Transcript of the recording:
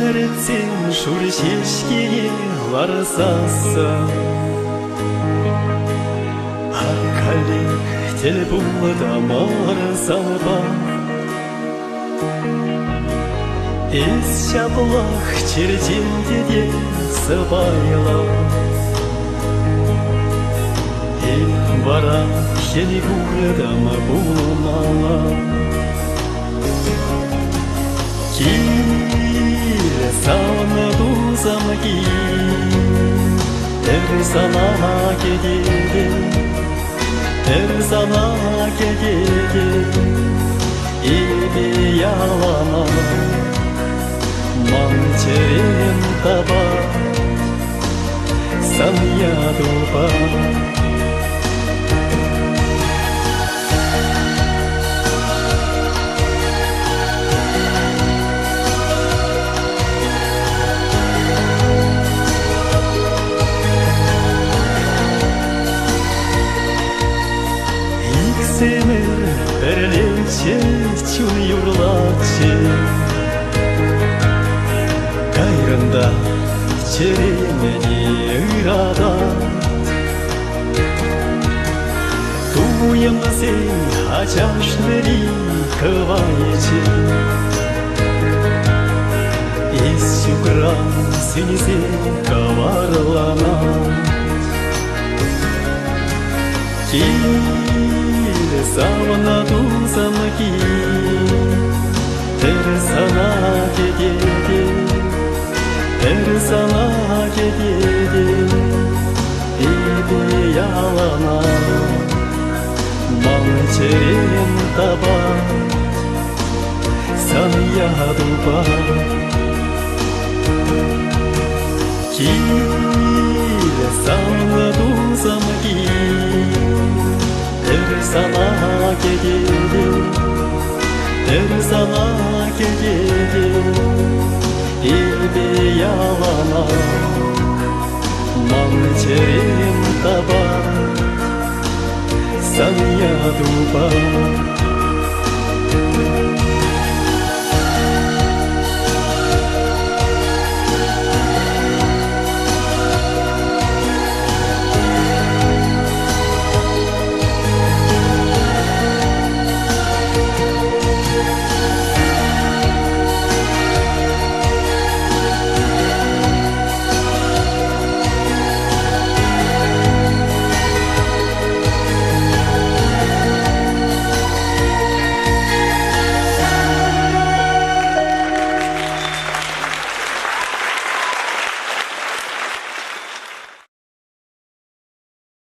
Шәреттен шур шешкеге ларсасы Акалик тел булда марсалба Ес шаблақ черденде де сыбайла Бара хені булдам булмала Кил сауны дузам кил Тер сана кедеде Тер сана кедеде Иби ялана Манчерем таба Сан ядуба Семер перелече чун юрлаче Кайрында черемени ырада Туем сен ачашнери кывайче Ес югран сенизе каварлана Савна дузам кил Тер сана кедеде Тер сана кедеде Иби ялана Манчерем таба Сан ядуба Кил савна дузам кил Тер сана кедеде Тер сана кедеде Иби ялана Манчерем таба Сан ядуба